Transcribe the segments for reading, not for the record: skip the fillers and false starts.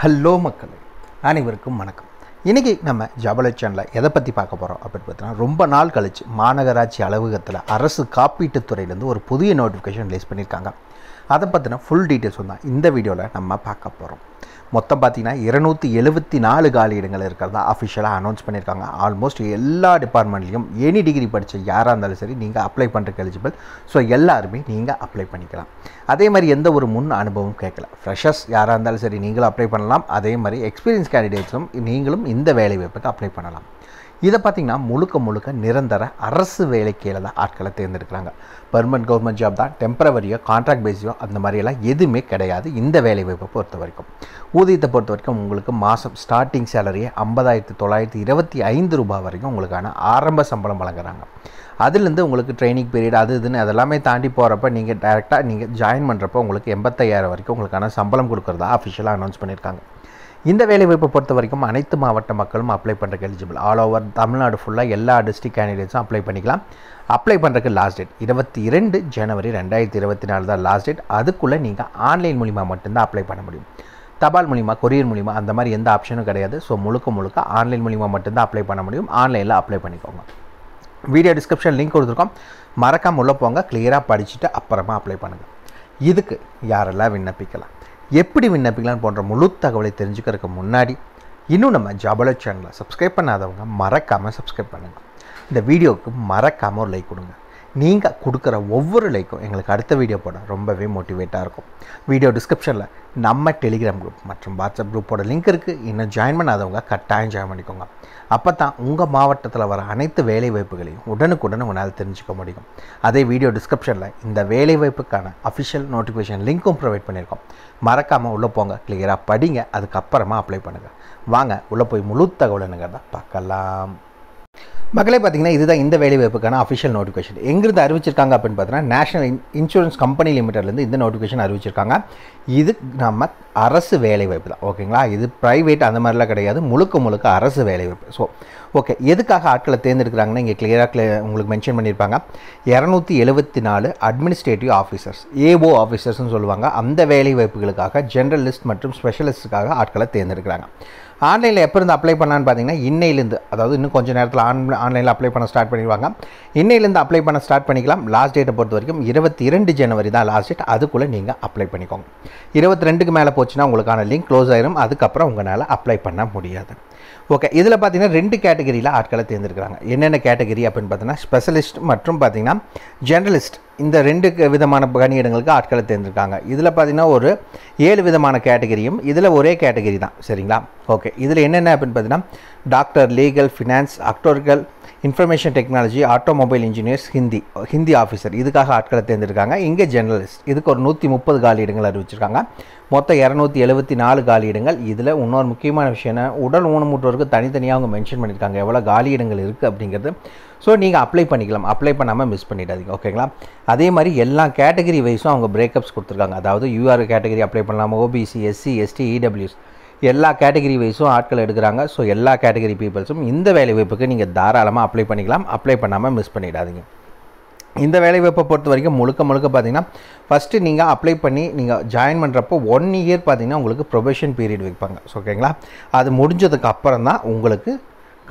Hello மக்களே, அனைவருக்கும் வணக்கம். இன்றைக்கி நம்ம ஜாபலை சேனலில் எதை பற்றி பார்க்க போகிறோம் அப்படின்னு பார்த்தீங்கன்னா, ரொம்ப நாள் கழித்து மாநகராட்சி அலுவலகத்தில் அரசு காப்பீட்டுத் துறையிலேருந்து ஒரு புதிய நோட்டிஃபிகேஷன் ரிலீஸ் பண்ணியிருக்காங்க. அதை பற்றின ஃபுல் டீட்டெயில்ஸ் தான் இந்த வீடியோவில் நம்ம பார்க்க போகிறோம். மொத்தம் பார்த்திங்கன்னா 274 காலி இடங்கள் இருக்கிறதா அஃபிஷியலாக அனௌன்ஸ் பண்ணியிருக்காங்க. ஆல்மோஸ்ட் எல்லா டிபார்ட்மெண்ட்லேயும் எனி டிகிரி படித்த யாராக இருந்தாலும் சரி நீங்கள் அப்ளை பண்ணுறதுக்கு எலிஜிபிள். ஸோ எல்லாருமே நீங்கள் அப்ளை பண்ணிக்கலாம். அதே மாதிரி எந்த ஒரு முன் அனுபவம் கேட்கல. ஃப்ரெஷர்ஸ் யாராக இருந்தாலும் சரி நீங்களும் அப்ளை பண்ணலாம். அதே மாதிரி எக்ஸ்பீரியன்ஸ் கேண்டிடேட்ஸும் நீங்களும் இந்த வேலை வாய்ப்புக்கு அப்ளை பண்ணலாம். இதை பார்த்திங்கன்னா முழுக்க நிரந்தர அரசு வேலைக்கீழே தான் ஆட்களை தேர்ந்தெடுக்கிறாங்க. பெர்மனன்ட் கவர்மெண்ட் ஜாப் தான். டெம்பரவரியோ கான்ட்ராக்ட் பேஸியோ அந்த மாதிரியெல்லாம் எதுவுமே கிடையாது இந்த வேலை வாய்ப்பை பொறுத்த வரைக்கும். ஊதியத்தை பொறுத்த வரைக்கும் உங்களுக்கு மாதம் ஸ்டார்டிங் சேலரியே 50,925 ரூபாய் வரைக்கும் உங்களுக்கான ஆரம்ப சம்பளம் வழங்குறாங்க. அதுலேருந்து உங்களுக்கு ட்ரைனிங் பீரியட் அது இதுன்னு அதெல்லாமே தாண்டி போகிறப்ப நீங்கள் டைரெக்டாக நீங்கள் ஜாயின் பண்ணுறப்போ உங்களுக்கு 85,000 வரைக்கும் உங்களுக்கான சம்பளம் கொடுக்குறதா அஃபிஷியலாக அனௌன்ஸ் பண்ணியிருக்காங்க. இந்த வேலைவாய்ப்பை பொறுத்த வரைக்கும் அனைத்து மாவட்ட மக்களும் அப்ளை பண்ணுறதுக்கு எலிஜிபிள். ஆல் ஓவர் தமிழ்நாடு ஃபுல்லாக எல்லா டிஸ்ட்ரிக்ட் கேண்டிடேட்ஸும் அப்ளை பண்ணிக்கலாம். அப்ளை பண்ணுறதுக்கு லாஸ்ட் டேட் 22 ஜனவரி 2024 தான் லாஸ்ட் டேட். அதுக்குள்ளே நீங்கள் ஆன்லைன் மூலிமா மட்டும்தான் அப்ளை பண்ண முடியும். தபால் மூலிமா, கொரியர் மூலிமா அந்த மாதிரி எந்த ஆப்ஷனும் கிடையாது. ஸோ முழுக்க ஆன்லைன் மூலிமா மட்டும்தான் அப்ளை பண்ண முடியும். ஆன்லைனில் அப்ளை பண்ணிக்கோங்க. வீடியோ டிஸ்கிரிப்ஷன் லிங்க் கொடுத்துருக்கோம், மறக்காமல் உள்ளே போங்க. கிளியராக படிச்சுட்டு அப்புறமா அப்ளை பண்ணுங்கள். இதுக்கு யாரெல்லாம் விண்ணப்பிக்கலாம், எப்படி விண்ணப்பிக்கலாம் போன்ற முழு தகவலை தெரிஞ்சுக்கிறதுக்கு முன்னாடி இன்னும் நம்ம ஜாபலை சேனலை சப்ஸ்கிரைப் பண்ணாதவங்க மறக்காமல் சப்ஸ்கிரைப் பண்ணுங்கள். இந்த வீடியோவுக்கு மறக்காமல் ஒரு லைக் கொடுங்க. நீங்கள் கொடுக்குற ஒவ்வொரு லைக்கும் எங்களுக்கு அடுத்த வீடியோ போட ரொம்பவே மோட்டிவேட்டாக இருக்கும். வீடியோ டிஸ்கிரிப்ஷனில் நம்ம டெலிகிராம் குரூப் மற்றும் வாட்ஸ்அப் குரூப்போட லிங்க் இருக்குது. இன்னும் ஜாயின் பண்ணாதவங்க கட்டாயம் ஜாயின் பண்ணிக்கோங்க. அப்போ தான் உங்கள் மாவட்டத்தில் வர அனைத்து வேலை வாய்ப்புகளையும் உடனுக்குடன் உங்களால் தெரிஞ்சுக்க முடியும். அதே வீடியோ டிஸ்கிரிப்ஷனில் இந்த வேலை வாய்ப்புக்கான அஃபிஷியல் நோட்டிஃபிகேஷன் லிங்க்கும் ப்ரொவைட் பண்ணியிருக்கோம். மறக்காமல் உள்ளே போங்க, கிளியராக படிங்க, அதுக்கப்புறமா அப்ளை பண்ணுங்கள். வாங்க உள்ளே போய் முழு தகவல் என்னங்கிறத பார்க்கலாம். மக்களே, பார்த்திங்கன்னா இதுதான் இந்த வேலை வாய்ப்புக்கான அஃபிஷியல் நோட்டிஃபிகேஷன். எங்கிருந்து அறிவிச்சிருக்காங்க அப்படின்னு பார்த்தீங்கன்னா, நேஷனல் இன்சூரன்ஸ் கம்பெனி லிமிட்டட்லேருந்து இந்த நோட்டிஃபிகேஷன் அறிவிச்சிருக்காங்க. இது நம்ம அரசு வேலை வாய்ப்பு தான், ஓகேங்களா. இது ப்ரைவேட் அந்த மாதிரிலாம் கிடையாது, முழுக்க அரசு வேலை வாய்ப்பு. ஸோ ஓகே, எதுக்காக ஆட்களை தேர்ந்தெடுக்கிறாங்கன்னா இங்கே கிளியராக உங்களுக்கு மென்ஷன் பண்ணியிருப்பாங்க. 274 அட்மினிஸ்ட்ரேட்டிவ் ஆஃபீஸர்ஸ், ஏஓ ஆஃபீஸர்ஸ்னு சொல்லுவாங்க. அந்த வேலை வாய்ப்புகளுக்காக ஜென்ரல் லிஸ்ட் மற்றும் ஸ்பெஷலிஸ்ட்டுக்காக ஆட்களை தேர்ந்தெடுக்கிறாங்க. ஆன்லைனில் எப்போ இருந்து அப்ளை பண்ணலான்னு பார்த்தீங்கன்னா, இன்னையிலேருந்து, அதாவது இன்னும் கொஞ்சம் நேரத்தில் ஆன்லைனில் அப்ளை பண்ண ஸ்டார்ட் பண்ணிடுவாங்க. இன்னையிலேருந்து அப்ளை பண்ண ஸ்டார்ட் பண்ணிக்கலாம். லாஸ்ட் டேட்டை பொறுத்த வரைக்கும் 22 ஜனவரி தான் லாஸ்ட் டேட். அதுக்குள்ளே நீங்கள் அப்ளை பண்ணிக்கோங்க. 22க்கு மேலே போச்சுன்னா உங்களுக்கான லிங்க் க்ளோஸ் ஆயிரும். அதுக்கப்புறம் உங்களால் அப்ளை பண்ண முடியாது. ஓகே, இதில் பார்த்தீங்கன்னா 2 கேட்டகரியில் ஆட்களை தேர்ந்தெடுக்கிறாங்க. என்னென்ன கேட்டகரி அப்படின்னு பார்த்தீங்கன்னா, ஸ்பெஷலிஸ்ட் மற்றும் பார்த்தீங்கன்னா ஜெர்னலிஸ்ட். இந்த 2 விதமான பணியிடங்களுக்கு ஆட்களை தேர்ந்தெடுக்காங்க. இதில் பார்த்தீங்கன்னா ஒரு 7 விதமான கேட்டகரியும் இதில் ஒரே கேட்டகரி தான், சரிங்களா. ஓகே, இதில் என்னென்ன அப்படின்னு பார்த்தீங்கன்னா, doctor, legal, finance, actuarial, information technology, automobile engineers, Hindi officer, இதுக்காக ஆட்களை தேர்ந்தெடுக்காங்க. இங்கே ஜெர்னலிஸ்ட், இதுக்கு ஒரு 130 காலி இடங்கள் அறிவிச்சிருக்காங்க. மொத்தம் 274 காலி இடங்கள். இதில் இன்னொரு முக்கியமான விஷயம், உடல் ஊனமுற்றோருக்கு தனித்தனியாக அவங்க மென்ஷன் பண்ணியிருக்காங்க எவ்வளோ காலி இடங்கள் இருக்குது அப்படிங்கிறது. ஸோ நீங்கள் அப்ளை பண்ணிக்கலாம், அப்ளை பண்ணாமல் மிஸ் பண்ணிடாதீங்க, ஓகேங்களா. அதே மாதிரி எல்லா கேட்டகரி வைஸும் அவங்க பிரேக்கப்ஸ் கொடுத்துருக்காங்க. அதாவது யூஆர் கேட்டகரி அப்ளை பண்ணலாம், ஓபிசி, எஸ்சி, எஸ்டி, இடபிள்யூஎஸ் எல்லா கேட்டகரி வைஸும் ஆட்கள் எடுக்கிறாங்க. ஸோ எல்லா கேட்டகரி பீப்புள்ஸும் இந்த வேலைவாய்ப்புக்கு நீங்கள் தாராளமாக அப்ளை பண்ணிக்கலாம். அப்ளை பண்ணாமல் மிஸ் பண்ணிடாதீங்க. இந்த வேலைவாய்ப்பை பொறுத்த வரைக்கும் முழுக்க பார்த்தீங்கன்னா, ஃபஸ்ட்டு நீங்கள் அப்ளை பண்ணி நீங்கள் ஜாயின் பண்ணுறப்போ 1 இயர் பார்த்தீங்கன்னா உங்களுக்கு ப்ரொபேஷன் பீரியட் வைப்பாங்க, ஓகேங்களா. அது முடிஞ்சதுக்கு அப்புறம் தான் உங்களுக்கு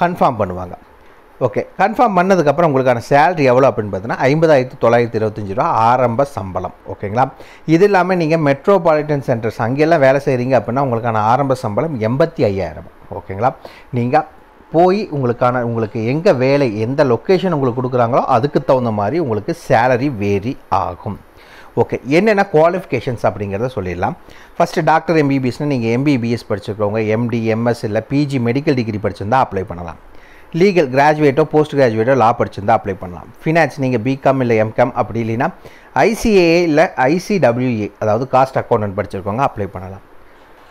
கன்ஃபார்ம் பண்ணுவாங்க. ஓகே, கன்ஃபார்ம் பண்ணதுக்கப்புறம் உங்களுக்கான சேலரி எவ்வளோ அப்படின்னு பார்த்தீங்கன்னா 50,925 ரூபா ஆரம்ப சம்பளம், ஓகேங்களா. இது இல்லாமல் நீங்கள் மெட்ரோபாலிட்டன் சென்டர்ஸ் அங்கெல்லாம் வேலை செய்கிறீங்க அப்படின்னா உங்களுக்கான ஆரம்ப சம்பளம் 85,000, ஓகேங்களா. நீங்கள் போய் உங்களுக்கு எங்கே வேலை, எந்த லொக்கேஷன் உங்களுக்கு கொடுக்குறாங்களோ அதுக்கு தகுந்த மாதிரி உங்களுக்கு சேலரி வேரி ஆகும். ஓகே, என்னென்ன குவாலிஃபிகேஷன்ஸ் அப்படிங்கிறத சொல்லிடலாம். ஃபஸ்ட்டு டாக்டர் எம்பிபிஎஸ்னால் நீங்கள் எம்பிபிஎஸ் படிச்சிருக்கவங்க, எம்டி, எம்எஸ் இல்லை பிஜி மெடிக்கல் டிகிரி படிச்சிருந்தா அப்ளை பண்ணலாம். லீகல் கிராஜுவேட்டோ போஸ்ட் கிராஜுவேட்டோ லா படிச்சிருந்தா அப்ளை பண்ணலாம். ஃபினான்ஸ் நீங்கள் பிகாம் இல்லை எம்காம், அப்படி இல்லைன்னா ஐசிஏஏ இல்லை ஐசிடபிள்யூஏ அதாவது காஸ்ட் அக்கௌண்டன்ட் படிச்சிருக்கவங்க அப்ளை பண்ணலாம்.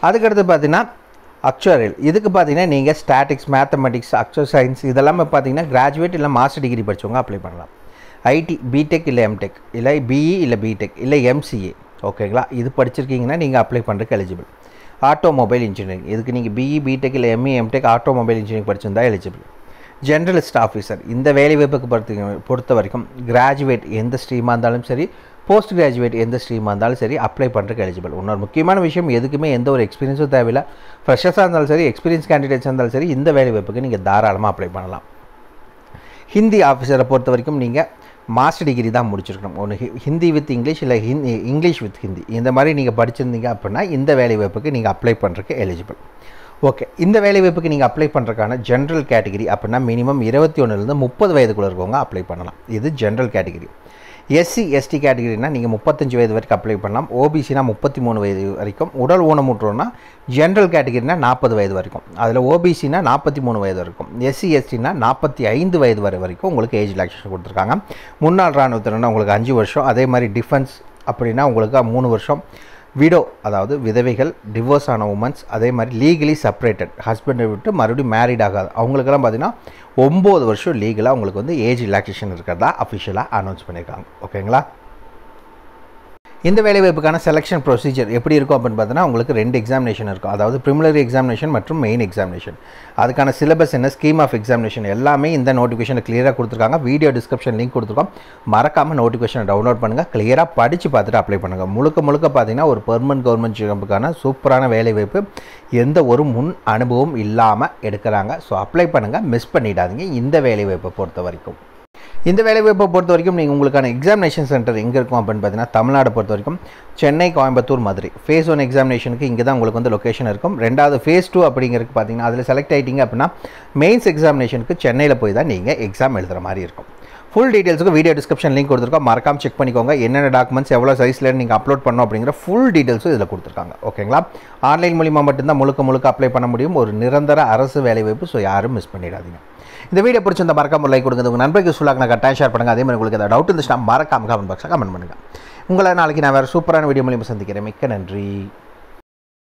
அதுக்கடுத்து பார்த்தீங்கன்னா அக்சுவரியல், இதுக்கு பார்த்தீங்கன்னா நீங்கள் ஸ்டாட்டிக்ஸ், மேத்தமெட்டிக்ஸ், அக்சுவல் சயின்ஸ் இதெல்லாமே பார்த்தீங்கன்னா கிராஜுவேட் இல்லை மாஸ்டர் டிகிரி படித்தவங்க அப்ளை பண்ணலாம். ஐடி, பிடெக் இல்லை எம்டெக் இல்லை பிஇ இல்லை பிடெக் இல்லை எம்சிஏ, ஓகேங்களா. இது படிச்சிருக்கீங்கன்னா நீங்கள் அப்ளை பண்ணுறதுக்கு எலிஜிபிள். ஆட்டோமொபைல் இன்ஜினியரிங், இதுக்கு நீங்கள் பிஇ, பிடெக் இல்லை எம்இ, எம்டெக் ஆட்டோமொபைல் இன்ஜினியரிங் படிச்சிருந்தா எலிஜிபிள். ஜெனரலிஸ்ட் ஆஃபீஸர் இந்த வேலைவாய்ப்புக்கு பொறுத்த வரைக்கும் கிராஜுவேட் எந்த ஸ்ட்ரீமாக இருந்தாலும் சரி, போஸ்ட் கிராஜுவேட் எந்த ஸ்ட்ரீமாக இருந்தாலும் சரி அப்ளை பண்ணுறதுக்கு எலிஜிபிள். இன்னொரு முக்கியமான விஷயம், எதுக்குமே எந்த ஒரு எக்ஸ்பீரியன்ஸும் தேவையில்லை. ஃப்ரெஷர்ஸாக இருந்தாலும் சரி, எக்ஸ்பீரியன்ஸ் கேண்டிடேட்ஸாக இருந்தாலும் சரி இந்த வேலைவாய்ப்புக்கு நீங்கள் தாராளமாக அப்ளை பண்ணலாம். ஹிந்தி ஆஃபீஸரை பொறுத்த வரைக்கும் நீங்கள் மாஸ்டர் டிகிரி தான் முடிச்சிருக்கணும். ஒன்று ஹிந்தி வித் இங்கிலீஷ், இல்லை இங்கிலீஷ் வித் ஹிந்தி, இந்த மாதிரி நீங்கள் படிச்சிருந்தீங்க அப்படின்னா இந்த வேலைவாய்ப்புக்கு நீங்கள் அப்ளை பண்ணுறதுக்கு எலிஜிபிள். ஓகே, இந்த வேலைவாய்ப்புக்கு நீங்கள் அப்ளை பண்ணுறதுக்கான ஜென்ரல் கேட்டகிரி அப்படின்னா மினிமம் 21லேருந்து 30 வயதுக்குள்ளே இருக்கவங்க அப்ளை பண்ணலாம். இது ஜென்ரல் கேட்டகிரி. எஸ்சி எஸ்டி கேட்டகிரினா நீங்கள் 35 வயது வரைக்கும் அப்ளை பண்ணலாம். ஓபிசினா 33 வயது வரைக்கும். உடல் ஊனமுற்றோன்னா ஜென்ரல் கேட்டகிரினா 40 வயது வரைக்கும். அதில் ஓபிசினா 43 வயது வரைக்கும். எஸ்சி எஸ்டினா 45 வயது வரைக்கும் உங்களுக்கு ஏஜ் ரிலாக்ஸேஷன் கொடுத்துருக்காங்க. முன்னாள் இராணுவத்தினர்னா உங்களுக்கு 5 வருஷம். அதே மாதிரி டிஃபென்ஸ் அப்படின்னா உங்களுக்கு 3 வருஷம். விடோ அதாவது விதவைகள், டிவோர்ஸ் ஆன உமன்ஸ், அதே மாதிரி லீகலி செப்பரேட்டட் ஹஸ்பண்டை விட்டு மறுபடியும் மேரிட் ஆகாது அவங்களுக்கெல்லாம் பார்த்தீங்கன்னா 9 வருஷம் லீகலாக உங்களுக்கு வந்து ஏஜ் ரிலாக்ஸேஷன் இருக்கிறதா அஃபிஷியலாக அனௌன்ஸ் பண்ணியிருக்காங்க. ஓகேங்களா? இந்த வேலைவாய்ப்புக்கான செலெக்ஷன் ப்ரொசீஜர் எப்படி இருக்கும் அப்படின்னு பார்த்தீங்கன்னா உங்களுக்கு 2 எக்ஸாமினேஷன் இருக்கும். அதாவது ப்ரிலிமினரி எக்ஸாமினேஷன் மற்றும் மெயின் எக்ஸாமினேஷன். அதுக்கான சிலபஸ் என்ன, ஸ்கீம் ஆஃப் எக்ஸாமினேஷன் எல்லாமே இந்த நோட்டிஃபிகேஷனை கிளியராக கொடுத்துருக்காங்க. வீடியோ டிஸ்கிரிப்ஷன் லிங்க் கொடுத்துருக்கோம். மறக்காமல் நோட்டிஃபிகேஷனை டவுன்லோட் பண்ணுங்கள். கிளியராக படித்து பார்த்துட்டு அப்ளை பண்ணுங்கள். முழுக்க பார்த்தீங்கன்னா ஒரு பெர்மனன்ட் கவர்மெண்ட் ஜாபுக்கான சூப்பரான வேலைவாய்ப்பு, எந்த ஒரு முன் அனுபவம் இல்லாமல் எடுக்கிறாங்க. ஸோ அப்ளை பண்ணுங்கள், மிஸ் பண்ணிடாதீங்க. இந்த வேலைவாய்ப்பை பொறுத்த வரைக்கும் நீங்கள் உங்களுக்கான எக்ஸாமினேஷன் சென்டர் எங்கே இருக்கும் அப்படின்னு பார்த்தீங்கன்னா தமிழ்நாடு பொறுத்த வரைக்கும் சென்னை, கோயம்புத்தூர், மதுரை. ஃபேஸ் 1 எக்ஸாமினேஷனுக்கு இங்கே தான் உங்களுக்கு வந்து லொக்கேஷன் இருக்கும். ரெண்டாவது ஃபேஸ் 2 அப்படிங்கிறதுக்கு பார்த்தீங்கன்னா அதில் செலக்ட் ஆகிட்டீங்க அப்படின்னா மெயின்ஸ் எக்ஸாமினேஷனுக்கு சென்னையில் போய் தான் நீங்கள் எக்ஸாம் எழுதுகிற மாதிரி இருக்கும். ஃபுல் டீட்டெயில்ஸுக்கு வீடியோ டிஸ்கிரிப்ஷன் லிங்க் கொடுத்துருக்கோம். மறக்காம செக் பண்ணிக்கோங்க. என்னென்ன டாக்குமெண்ட்ஸ் எவ்வளோ சைஸில் நீங்கள் அப்லோட் பண்ணணும் அப்படிங்கிற ஃபுல் டீட்டெயில்ஸும் இதில் கொடுத்துருக்காங்க. ஓகேங்களா? ஆன்லைன் மூலிமா மட்டும்தான் முழுக்க அப்ளை பண்ண முடியும். ஒரு நிரந்தர அரசு வேலைவாய்ப்பு. ஸோ யாரும் மிஸ் பண்ணிடாதீங்க. இந்த வீடியோ பிடிச்சிருந்த மறக்காம லைக் கொடுங்க. உங்கள் நண்பருக்கு சொல்லாங்க, கட்டாயம் ஷேர் பண்ணுங்கள். அதே மாதிரி உங்களுக்கு ஏதாவது டவுட் இருந்துச்சுன்னா மறக்காம கமெண்ட் பாக்ஸில் கமெண்ட் பண்ணுங்கள். உங்களை நாளைக்கு நான் வேறு சூப்பரான வீடியோ மூலியமாக சந்திக்கிறேன். மிக்க நன்றி.